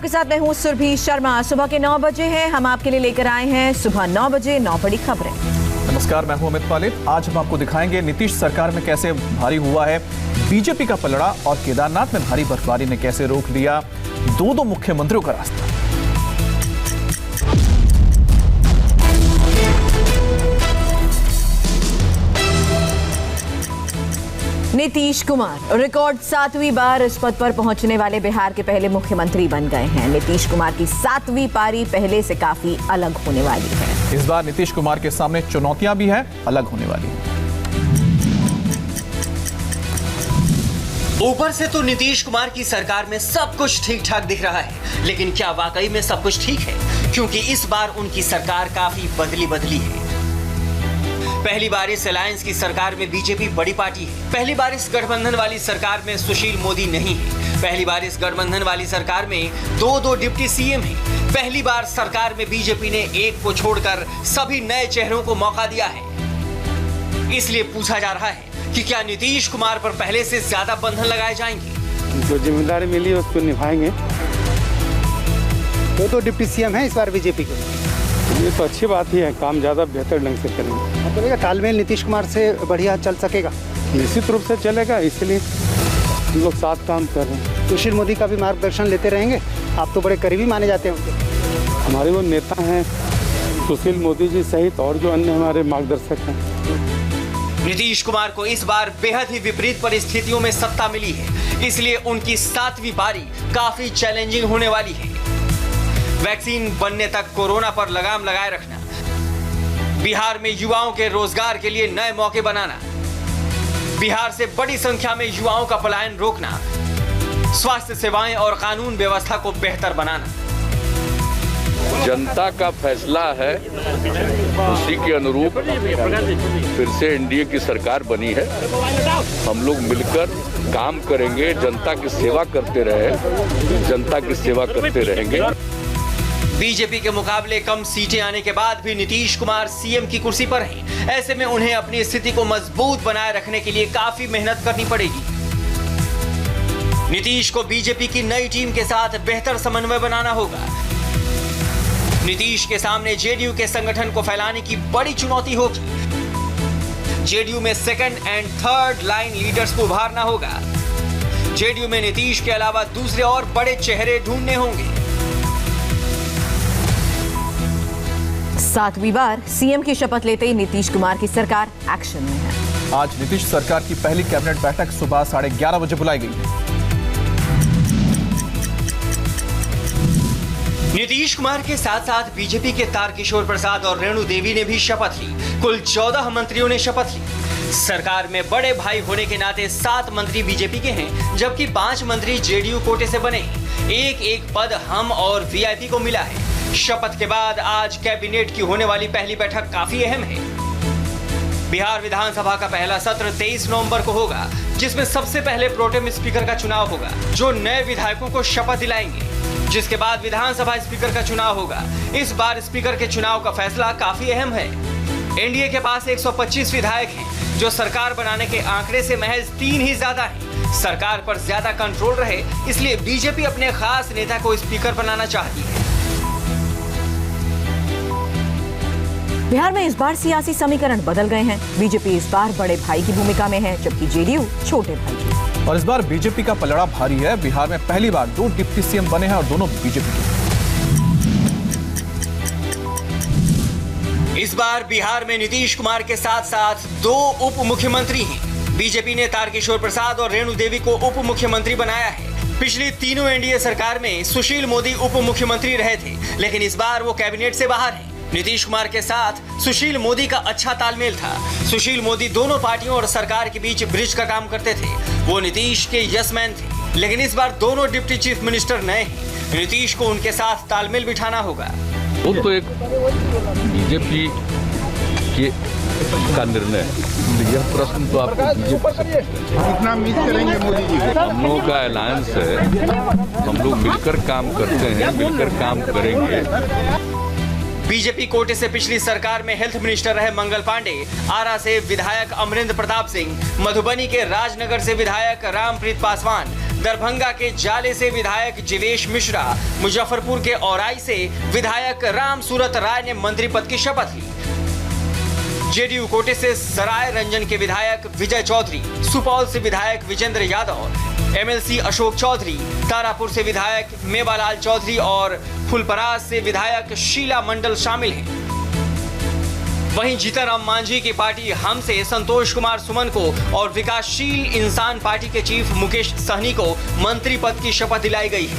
आपके साथ मैं हूं सुरभि शर्मा। सुबह के 9 बजे हैं, हम आपके लिए लेकर आए हैं सुबह 9 बजे 9 बड़ी खबरें। नमस्कार, मैं हूं अमित पालित। आज हम आपको दिखाएंगे नीतीश सरकार में कैसे भारी हुआ है बीजेपी का पलड़ा और केदारनाथ में भारी बर्फबारी ने कैसे रोक लिया दो मुख्यमंत्रियों का रास्ता। नीतीश कुमार रिकॉर्ड 7वीं बार इस पद पर पहुंचने वाले बिहार के पहले मुख्यमंत्री बन गए हैं। नीतीश कुमार की 7वीं पारी पहले से काफी अलग होने वाली है। इस बार नीतीश कुमार के सामने चुनौतियां भी हैं, अलग होने वाली हैं। ऊपर से तो नीतीश कुमार की सरकार में सब कुछ ठीक ठाक दिख रहा है, लेकिन क्या वाकई में सब कुछ ठीक है? क्योंकि इस बार उनकी सरकार काफी बदली है। पहली बार इस अलायंस की सरकार में बीजेपी बड़ी पार्टी है। पहली बार इस गठबंधन वाली सरकार में सुशील मोदी नहीं है। पहली बार इस गठबंधन वाली सरकार में दो डिप्टी सीएम हैं। पहली बार सरकार में बीजेपी ने एक को छोड़कर सभी नए चेहरों को मौका दिया है। इसलिए पूछा जा रहा है कि क्या नीतीश कुमार पर पहले से ज्यादा बंधन लगाए जाएंगे? जो जिम्मेदारी मिली है उसको निभाएंगे। दो डिप्टी सीएम हैं इस बार बीजेपी के। ये तो अच्छी बात ही है, काम ज़्यादा बेहतर ढंग से करेंगे। मतलब तालमेल नीतीश कुमार से बढ़िया चल सकेगा? निश्चित रूप से चलेगा, इसलिए हम लोग साथ काम कर रहे हैं। सुशील मोदी का भी मार्गदर्शन लेते रहेंगे? आप तो बड़े करीबी माने जाते हैं उनके। हमारे वो नेता हैं सुशील मोदी जी सहित और जो अन्य हमारे मार्गदर्शक हैं। नीतीश कुमार को इस बार बेहद ही विपरीत परिस्थितियों में सत्ता मिली है, इसलिए उनकी 7वीं पारी काफी चैलेंजिंग होने वाली है। वैक्सीन बनने तक कोरोना पर लगाम लगाए रखना, बिहार में युवाओं के रोजगार के लिए नए मौके बनाना, बिहार से बड़ी संख्या में युवाओं का पलायन रोकना, स्वास्थ्य सेवाएं और कानून व्यवस्था को बेहतर बनाना। जनता का फैसला है, उसी के अनुरूप फिर से एनडीए की सरकार बनी है। हम लोग मिलकर काम करेंगे, जनता की सेवा करते रहे, जनता की सेवा करते रहेंगे। बीजेपी के मुकाबले कम सीटें आने के बाद भी नीतीश कुमार सीएम की कुर्सी पर हैं। ऐसे में उन्हें अपनी स्थिति को मजबूत बनाए रखने के लिए काफी मेहनत करनी पड़ेगी। नीतीश को बीजेपी की नई टीम के साथ बेहतर समन्वय बनाना होगा। नीतीश के सामने जेडीयू के संगठन को फैलाने की बड़ी चुनौती होगी। जेडीयू में second and third line leaders को उभारना होगा। जेडीयू में नीतीश के अलावा दूसरे और बड़े चेहरे ढूंढने होंगे। 7वीं बार सीएम की शपथ लेते ही नीतीश कुमार की सरकार एक्शन में है। आज नीतीश सरकार की पहली कैबिनेट बैठक सुबह 11:30 बजे बुलाई गई है। नीतीश कुमार के साथ साथ बीजेपी के तारकिशोर प्रसाद और रेणु देवी ने भी शपथ ली। कुल 14 मंत्रियों ने शपथ ली। सरकार में बड़े भाई होने के नाते 7 मंत्री बीजेपी के हैं, जबकि 5 मंत्री जेडीयू कोटे से बने। एक पद हम और वीआईपी को मिला है। शपथ के बाद आज कैबिनेट की होने वाली पहली बैठक काफी अहम है। बिहार विधानसभा का पहला सत्र 23 नवंबर को होगा, जिसमें सबसे पहले प्रोटेम स्पीकर का चुनाव होगा, जो नए विधायकों को शपथ दिलाएंगे। जिसके बाद विधानसभा स्पीकर का चुनाव होगा। इस बार स्पीकर के चुनाव का फैसला काफी अहम है। एनडीए के पास 125 विधायक हैं, जो सरकार बनाने के आंकड़े से महज 3 ही ज्यादा हैं। सरकार पर ज्यादा कंट्रोल रहे, इसलिए बीजेपी अपने खास नेता को स्पीकर बनाना चाहती है। बिहार में इस बार सियासी समीकरण बदल गए हैं। बीजेपी इस बार बड़े भाई की भूमिका में है, जबकि जेडीयू छोटे भाई की। और इस बार बीजेपी का पलड़ा भारी है। बिहार में पहली बार 2 डिप्टी सीएम बने हैं और दोनों बीजेपी के। इस बार बिहार में नीतीश कुमार के साथ साथ 2 उप मुख्यमंत्री हैं। बीजेपी ने तारकिशोर प्रसाद और रेणु देवी को उप मुख्यमंत्री बनाया है। पिछली तीनों एनडीए सरकार में सुशील मोदी उप मुख्यमंत्री रहे थे, लेकिन इस बार वो कैबिनेट से बाहर हैं। नीतीश कुमार के साथ सुशील मोदी का अच्छा तालमेल था। सुशील मोदी दोनों पार्टियों और सरकार के बीच ब्रिज का काम करते थे। वो नीतीश के यस मैन थे, लेकिन इस बार दोनों डिप्टी चीफ मिनिस्टर नए हैं। नीतीश को उनके साथ तालमेल बिठाना होगा। वो तो एक बीजेपी के का निर्णय है। यह प्रश्न तो आपको कितना मिस करेंगे मोदी जी? हम लोगों का अलायंस है, हम लोग मिलकर काम करते हैं, मिलकर काम करेंगे। बीजेपी कोटे से पिछली सरकार में हेल्थ मिनिस्टर रहे मंगल पांडे, आरा से विधायक अमरेंद्र प्रताप सिंह, मधुबनी के राजनगर से विधायक रामप्रीत पासवान, दरभंगा के जाले से विधायक जीवेश मिश्रा, मुजफ्फरपुर के औराई से विधायक राम सूरत राय ने मंत्री पद की शपथ ली। जेडीयू कोटे से सराय रंजन के विधायक विजय चौधरी, सुपौल से विधायक विजेंद्र यादव, एमएलसी अशोक चौधरी, तारापुर से विधायक मेवालाल चौधरी और फुलपरास से विधायक शीला मंडल शामिल हैं। वहीं जीतनराम मांझी की पार्टी हम से संतोष कुमार सुमन को और विकासशील इंसान पार्टी के चीफ मुकेश सहनी को मंत्री पद की शपथ दिलाई गई है।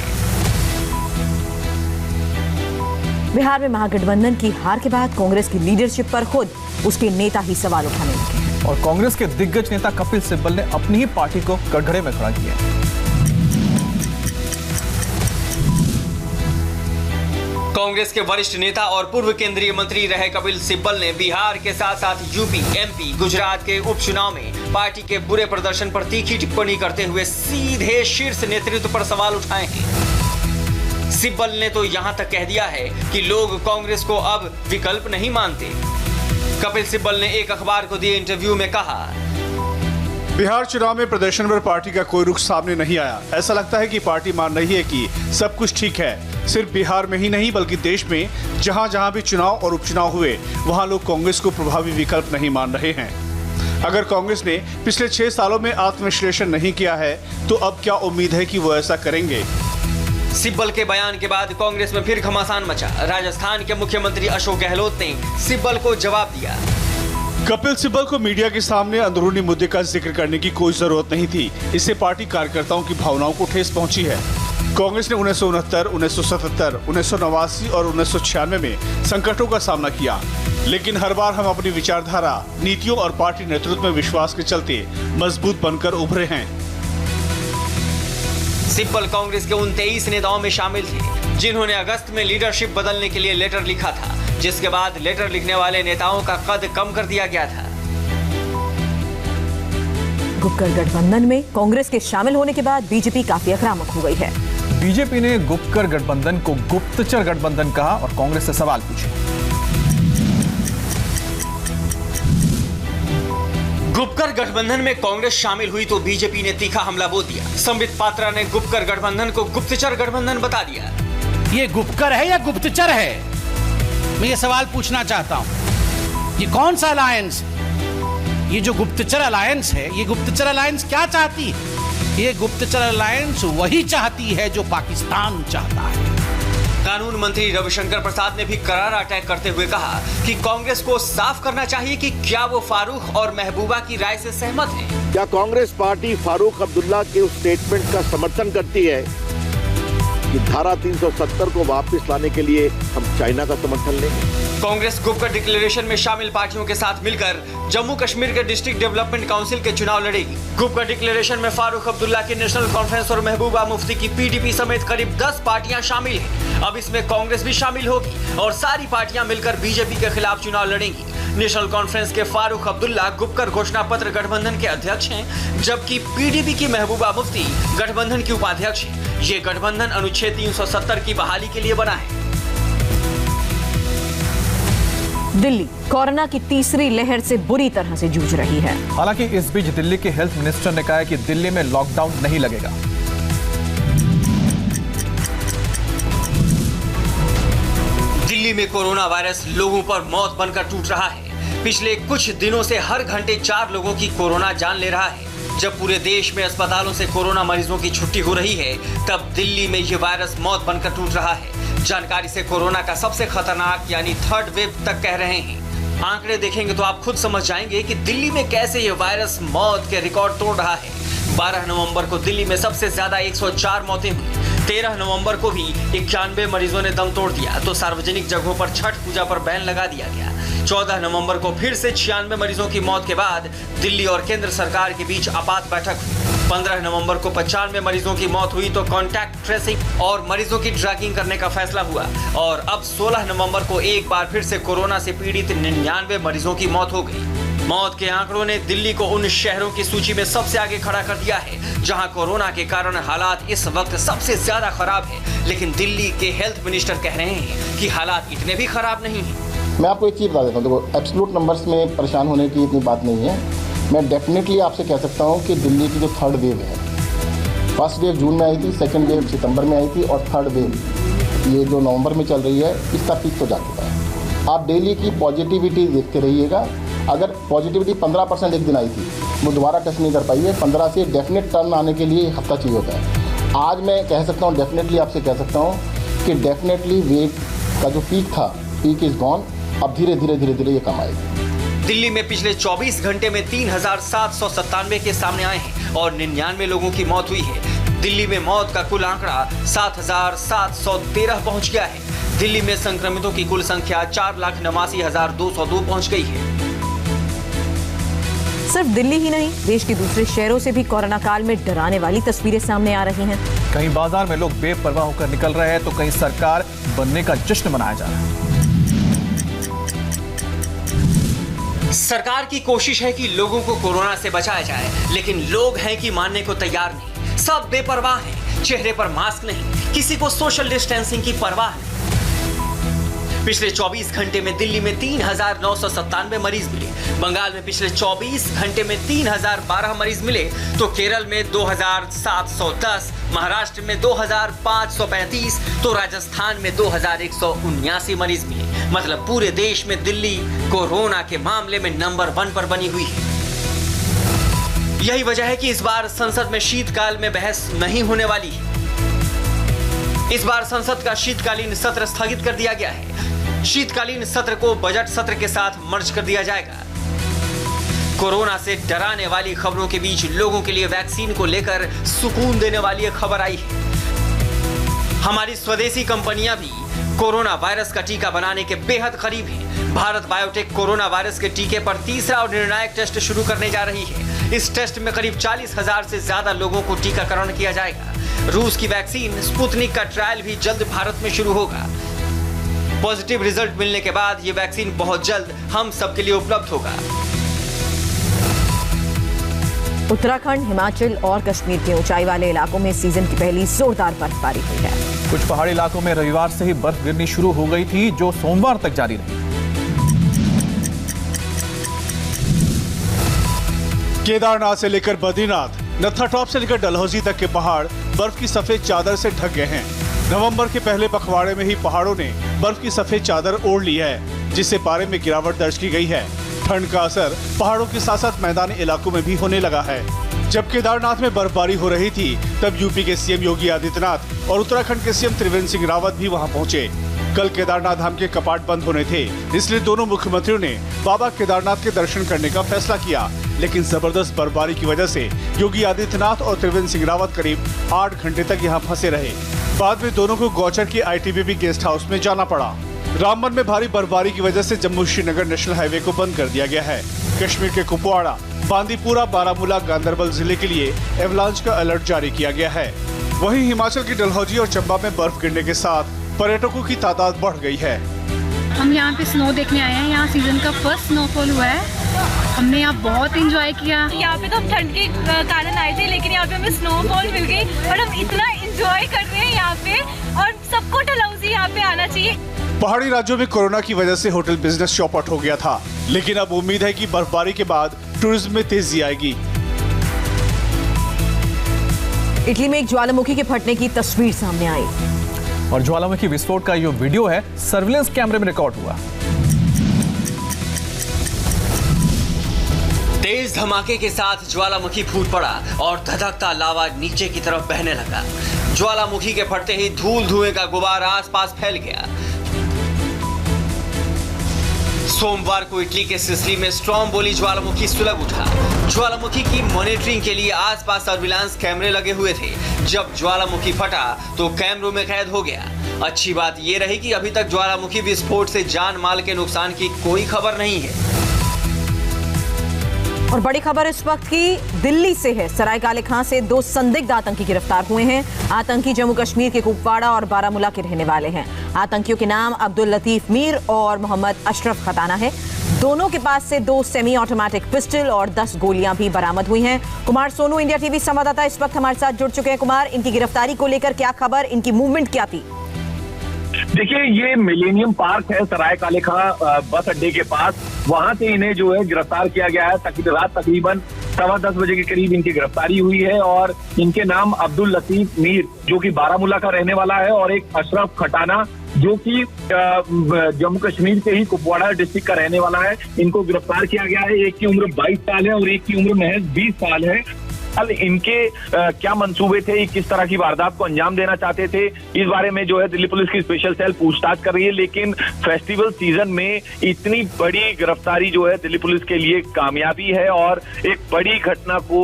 बिहार में महागठबंधन की हार के बाद कांग्रेस की लीडरशिप पर खुद उसके नेता ही सवाल उठाने लगे हैं और कांग्रेस के दिग्गज नेता कपिल सिब्बल ने अपनी ही पार्टी को कटघरे में खड़ा किया है। कांग्रेस के वरिष्ठ नेता और पूर्व केंद्रीय मंत्री रहे कपिल सिब्बल ने बिहार के साथ साथ यूपी, एमपी, गुजरात के उपचुनाव में पार्टी के बुरे प्रदर्शन पर तीखी टिप्पणी करते हुए सीधे शीर्ष नेतृत्व पर सवाल उठाए हैं। सिब्बल ने तो यहां तक कह दिया है कि लोग कांग्रेस को अब विकल्प नहीं मानते। कपिल सिब्बल ने एक अखबार को दिए इंटरव्यू में कहा, बिहार चुनाव में प्रदर्शन पर पार्टी का कोई रुख सामने नहीं आया। ऐसा लगता है कि पार्टी मान रही है कि सब कुछ ठीक है। सिर्फ बिहार में ही नहीं बल्कि देश में जहां जहां भी चुनाव और उपचुनाव हुए वहां लोग कांग्रेस को प्रभावी विकल्प नहीं मान रहे हैं। अगर कांग्रेस ने पिछले 6 सालों में आत्मविश्लेषण नहीं किया है तो अब क्या उम्मीद है कि वो ऐसा करेंगे। सिब्बल के बयान के बाद कांग्रेस में फिर घमासान मचा। राजस्थान के मुख्यमंत्री अशोक गहलोत ने सिब्बल को जवाब दिया। कपिल सिब्बल को मीडिया के सामने अंदरूनी मुद्दे का जिक्र करने की कोई जरूरत नहीं थी। इससे पार्टी कार्यकर्ताओं की भावनाओं को ठेस पहुंची है। कांग्रेस ने 1969, 1977, 1989 और 1996 में संकटों का सामना किया, लेकिन हर बार हम अपनी विचारधारा, नीतियों और पार्टी नेतृत्व में विश्वास के चलते मजबूत बनकर उभरे हैं। सिब्बल कांग्रेस के उन 23 नेताओं में शामिल थे जिन्होंने अगस्त में लीडरशिप बदलने के लिए लेटर लिखा था, जिसके बाद लेटर लिखने वाले नेताओं का कद कम कर दिया गया था। गुपकर गठबंधन में कांग्रेस के शामिल होने के बाद बीजेपी काफी आक्रामक हो गई है। बीजेपी ने गुपकर गठबंधन को गुप्तचर गठबंधन कहा और कांग्रेस से सवाल पूछे। गुपकर गठबंधन में कांग्रेस शामिल हुई तो बीजेपी ने तीखा हमला बोल दिया। संबित पात्रा ने गुपकर गठबंधन को गुप्तचर गठबंधन बता दिया। ये गुपकर है या गुप्तचर है? मैं ये सवाल पूछना चाहता हूं। ये कौन सा अलायंस? ये जो गुप्तचर अलायंस है, ये गुप्तचर अलायंस क्या चाहती है? ये गुप्तचर अलायंस वही चाहती है जो पाकिस्तान चाहता है। कानून मंत्री रविशंकर प्रसाद ने भी करारा अटैक करते हुए कहा कि कांग्रेस को साफ करना चाहिए कि क्या वो फारूक और महबूबा की राय से सहमत है। क्या कांग्रेस पार्टी फारूक अब्दुल्ला के उस स्टेटमेंट का समर्थन करती है कि धारा 370 को वापस लाने के लिए हम चाइना का समर्थन लेंगे? कांग्रेस गुपकर डिक्लेरेशन में शामिल पार्टियों के साथ मिलकर जम्मू कश्मीर के डिस्ट्रिक्ट डेवलपमेंट काउंसिल के चुनाव लड़ेगी। गुपकर डिक्लेरेशन में फारूक अब्दुल्ला की नेशनल कॉन्फ्रेंस और महबूबा मुफ्ती की पीडीपी समेत करीब 10 पार्टियां शामिल हैं। अब इसमें कांग्रेस भी शामिल होगी और सारी पार्टियां मिलकर बीजेपी के खिलाफ चुनाव लड़ेंगी। नेशनल कॉन्फ्रेंस के फारूक अब्दुल्ला गुपकर घोषणा पत्र गठबंधन के अध्यक्ष हैं, जबकि पीडीपी की महबूबा मुफ्ती गठबंधन की उपाध्यक्ष है। ये गठबंधन अनुच्छेद 370 की बहाली के लिए बना है। दिल्ली कोरोना की तीसरी लहर से बुरी तरह से जूझ रही है। हालांकि इस बीच दिल्ली के हेल्थ मिनिस्टर ने कहा है कि दिल्ली में लॉकडाउन नहीं लगेगा। दिल्ली में कोरोना वायरस लोगों पर मौत बनकर टूट रहा है। पिछले कुछ दिनों से हर घंटे 4 लोगों की कोरोना जान ले रहा है। जब पूरे देश में अस्पतालों से कोरोना मरीजों की छुट्टी हो रही है, तब दिल्ली में यह वायरस मौत बनकर टूट रहा है। जानकारी से कोरोना का सबसे खतरनाक यानी 3rd वेव तक कह रहे हैं। आंकड़े देखेंगे तो आप खुद समझ जाएंगे कि दिल्ली में कैसे यह वायरस मौत के रिकॉर्ड तोड़ रहा है। 12 नवंबर को दिल्ली में सबसे ज्यादा 104 मौतें हुई। 13 नवंबर को भी 91 मरीजों ने दम तोड़ दिया तो सार्वजनिक जगहों पर छठ पूजा पर बैन लगा दिया गया। 14 नवंबर को फिर से 96 मरीजों की मौत के बाद दिल्ली और केंद्र सरकार के बीच आपात बैठक हुई। 15 नवंबर को 95 मरीजों की मौत हुई तो कॉन्टैक्ट ट्रेसिंग और मरीजों की ट्रैकिंग करने का फैसला हुआ और अब 16 नवंबर को एक बार फिर से कोरोना से पीड़ित 99 मरीजों की मौत हो गई। मौत के आंकड़ों ने दिल्ली को उन शहरों की सूची में सबसे आगे खड़ा कर दिया है जहां कोरोना के कारण हालात इस वक्त सबसे ज्यादा खराब है। लेकिन दिल्ली के हेल्थ मिनिस्टर कह रहे हैं कि हालात इतने भी खराब नहीं हैं। मैं आपको एक चीज़ बता देता हूँ, देखो एब्सोल्यूट नंबर्स में परेशान होने की इतनी बात नहीं है। मैं डेफिनेटली आपसे कह सकता हूँ कि दिल्ली की जो 3rd वेव है फर्स्ट वेव जून में आई थी, सेकेंड वेव सितंबर में आई थी और थर्ड वेव ये जो नवंबर में चल रही है इसका पीक तो जा चुका है। आप डेली की पॉजिटिविटी देखते रहिएगा। अगर पॉजिटिविटी 15% एक दिन आई थी, वो दोबारा टेस्ट नहीं कर पाई है। 15 से डेफिनेट टर्न आने के लिए हफ्ता चाहिए होता है। आज मैं कह सकता हूँ, डेफिनेटली आपसे कह सकता हूँ कि डेफिनेटली वेव का जो पीक था, पीक इज़ गॉन। अब धीरे धीरे ये कम आएगी। दिल्ली में पिछले 24 घंटे में 3,797 केस सामने आए हैं और 99 लोगों की मौत हुई है। दिल्ली में मौत का कुल आंकड़ा 7,713 पहुंच गया है। दिल्ली में संक्रमितों की कुल संख्या 4,89,202 पहुंच गई है। सिर्फ दिल्ली ही नहीं, देश के दूसरे शहरों से भी कोरोना काल में डराने वाली तस्वीरें सामने आ रही हैं। कहीं बाजार में लोग बेपरवाह होकर निकल रहे हैं तो कहीं सरकार बनने का जश्न मनाया जा रहा है। सरकार की कोशिश है कि लोगों को कोरोना से बचाया जाए, लेकिन लोग हैं कि मानने को तैयार नहीं। सब बेपरवाह हैं, चेहरे पर मास्क नहीं, किसी को सोशल डिस्टेंसिंग की परवाह नहीं। पिछले 24 घंटे में दिल्ली में 3,997 मरीज मिले। बंगाल में पिछले 24 घंटे में 3,012 मरीज मिले तो केरल में 2,710, महाराष्ट्र में 2,535 तो राजस्थान में 2,179 मरीज मिले। मतलब पूरे देश में दिल्ली कोरोना के मामले में नंबर 1 पर बनी हुई है। यही वजह है कि इस बार संसद में शीतकाल में बहस नहीं होने वाली है। इस बार संसद का शीतकालीन सत्र स्थगित कर दिया गया है। शीतकालीन सत्र को बजट सत्र के साथ मर्ज कर दिया जाएगा। कोरोना से डराने वाली खबरों के बीच लोगों के लिए वैक्सीन को लेकर सुकून देने वाली एक खबर आई है। हमारी स्वदेशी कंपनियां भी कोरोना वायरस का टीका बनाने के बेहद करीब हैं। भारत बायोटेक कोरोना वायरस के टीके पर तीसरा और निर्णायक टेस्ट शुरू करने जा रही है। इस टेस्ट में करीब 40,000 से ज्यादा लोगों को टीकाकरण किया जाएगा। रूस की वैक्सीन स्पुतनिक का ट्रायल भी जल्द भारत में शुरू होगा। पॉजिटिव रिजल्ट मिलने के बाद ये वैक्सीन बहुत जल्द हम सबके लिए उपलब्ध होगा। उत्तराखंड, हिमाचल और कश्मीर के ऊंचाई वाले इलाकों में सीजन की पहली जोरदार बर्फबारी हुई है। कुछ पहाड़ी इलाकों में रविवार से ही बर्फ गिरनी शुरू हो गई थी, जो सोमवार तक जारी रही। केदारनाथ से लेकर बद्रीनाथ, नत्था टॉप से लेकर डलहौजी तक के पहाड़ बर्फ की सफेद चादर से ढक गए हैं। नवंबर के पहले पखवाड़े में ही पहाड़ों ने बर्फ की सफेद चादर ओढ़ ली है, जिससे पारे में गिरावट दर्ज की गई है। ठंड का असर पहाड़ों के साथ साथ मैदानी इलाकों में भी होने लगा है। जब केदारनाथ में बर्फबारी हो रही थी, तब यूपी के सीएम योगी आदित्यनाथ और उत्तराखंड के सीएम त्रिवेंद्र सिंह रावत भी वहां पहुंचे। कल केदारनाथ धाम के कपाट बंद होने थे, इसलिए दोनों मुख्यमंत्रियों ने बाबा केदारनाथ के दर्शन करने का फैसला किया। लेकिन जबरदस्त बर्फबारी की वजह से योगी आदित्यनाथ और त्रिवेंद्र सिंह रावत करीब 8 घंटे तक यहाँ फंसे रहे। बाद में दोनों को गौचर के ITBP गेस्ट हाउस में जाना पड़ा। रामबन में भारी बर्फबारी की वजह से जम्मू श्रीनगर नेशनल हाईवे को बंद कर दिया गया है। कश्मीर के कुपवाड़ा, बांदीपुरा, बारामूला, गांदरबल जिले के लिए एवलांच का अलर्ट जारी किया गया है। वहीं हिमाचल की डलहौजी और चंबा में बर्फ गिरने के साथ पर्यटकों की तादाद बढ़ गई है। हम यहाँ पे स्नो देखने आए हैं। यहाँ सीजन का फर्स्ट स्नोफॉल हुआ है। हमने यहाँ बहुत एंजॉय किया। यहाँ पे तो हम ठंड के कारण आए थे, लेकिन यहाँ पे हमें स्नोफॉल मिल गई और हम इतना एंजॉय कर रहे हैं यहाँ पे, और सबको डलहौजी यहाँ पे आना चाहिए। पहाड़ी राज्यों में कोरोना की वजह से होटल बिजनेस चौपट हो गया था, लेकिन अब उम्मीद है कि बर्फबारी के बाद टूरिज्म में तेजी आएगी। इटली में एक ज्वालामुखी के फटने की तस्वीर सामने आई और ज्वालामुखी विस्फोट का ये वीडियो है, सर्विलेंस कैमरे में रिकॉर्ड हुआ। तेज धमाके के साथ ज्वालामुखी फूट पड़ा और धधकता लावा नीचे की तरफ बहने लगा। ज्वालामुखी के फटते ही धूल धुएं का गुबार आसपास फैल गया। सोमवार को इटली के सिसिली में स्ट्रॉम्बोली ज्वालामुखी सुलग उठा। ज्वालामुखी की मॉनिटरिंग के लिए आसपास सर्विलांस कैमरे लगे हुए थे। जब ज्वालामुखी फटा तो कैमरों में कैद हो गया। अच्छी बात यह रही कि अभी तक ज्वालामुखी विस्फोट से जान माल के नुकसान की कोई खबर नहीं है। और बड़ी खबर इस वक्त की दिल्ली से है। सरायकाले खां से 2 संदिग्ध आतंकी गिरफ्तार हुए हैं। आतंकी जम्मू कश्मीर के कुपवाड़ा और बारामूला के रहने वाले हैं। आतंकियों के नाम अब्दुल लतीफ मीर और मोहम्मद अशरफ खताना है। दोनों के पास से 2 सेमी ऑटोमेटिक पिस्टल और 10 गोलियां भी बरामद हुई हैं। कुमार सोनू, इंडिया टीवी संवाददाता, इस वक्त हमारे साथ जुड़ चुके हैं। कुमार, इनकी गिरफ्तारी को लेकर क्या खबर, इनकी मूवमेंट क्या थी? देखिए, ये मिलेनियम पार्क है सरायकाले खां बस अड्डे के पास। वहां से इन्हें जो है गिरफ्तार किया गया है। रात तकरीबन 10:15 बजे के करीब इनकी गिरफ्तारी हुई है और इनके नाम अब्दुल लतीफ मीर जो कि बारामूला का रहने वाला है और एक अशरफ खटाना जो कि जम्मू कश्मीर के ही कुपवाड़ा डिस्ट्रिक्ट का रहने वाला है, इनको गिरफ्तार किया गया है। एक की उम्र 22 साल है और एक की उम्र महज 20 साल है। इनके क्या मंसूबे थे, किस तरह की वारदात को अंजाम देना चाहते थे, इस बारे में जो है दिल्ली पुलिस की स्पेशल सेल पूछताछ कर रही है। लेकिन फेस्टिवल सीजन में इतनी बड़ी गिरफ्तारी जो है दिल्ली पुलिस के लिए कामयाबी है और एक बड़ी घटना को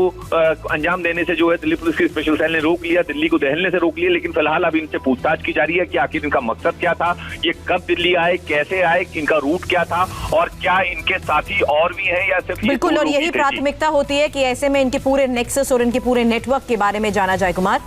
अंजाम देने से जो है दिल्ली पुलिस की स्पेशल सेल ने रोक लिया, दिल्ली को दहलने से रोक लिया। लेकिन फिलहाल अब इनसे पूछताछ की जा रही है कि आखिर इनका मकसद क्या था, ये कब दिल्ली आए, कैसे आए, इनका रूट क्या था और क्या इनके साथी और भी हैं या सिर्फ। बिल्कुल, और यही प्राथमिकता होती है कि ऐसे में इनके पूरे नेक्सस और इनके पूरे नेटवर्क के बारे में जाना जाए। कुमार,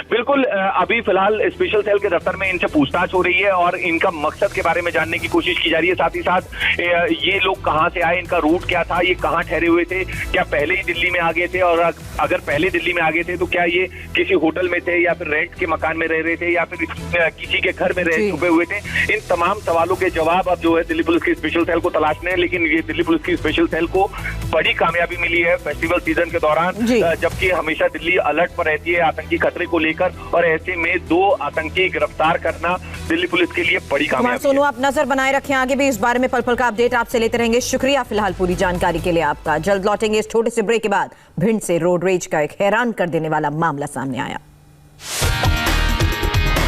बिल्कुल, अभी फिलहाल स्पेशल सेल के दफ्तर में इनसे पूछताछ हो रही है और इनका मकसद के बारे में जानने की कोशिश की जा रही है। साथ ही साथ ये लोग कहां से आए, इनका रूट क्या था, ये कहां ठहरे हुए थे, क्या पहले ही दिल्ली में आ गए थे और अगर पहले दिल्ली में आ गए थे तो क्या ये किसी होटल में थे या फिर रेंट के मकान में रह रहे थे या फिर किसी के घर में रह छुपे हुए थे। इन तमाम सवालों के जवाब अब जो है दिल्ली पुलिस की स्पेशल सेल को तलाशने हैं। लेकिन ये दिल्ली पुलिस की स्पेशल सेल को बड़ी कामयाबी मिली है फेस्टिवल सीजन के दौरान, जबकि हमेशा दिल्ली अलर्ट पर रहती है आतंकी खतरे को लेकर, और ऐसे में 2 आतंकी गिरफ्तार करना दिल्ली पुलिस के लिए बड़ी कामयाबी। सोनू, आप नजर बनाए रखें, आगे भी इस बारे में पल पल का अपडेट आपसे लेते रहेंगे। शुक्रिया फिलहाल पूरी जानकारी के लिए आपका। जल्द लौटेंगे इस छोटे से ब्रेक के बाद। भिंड से रोड रेज का एक हैरान कर देने वाला मामला सामने आया।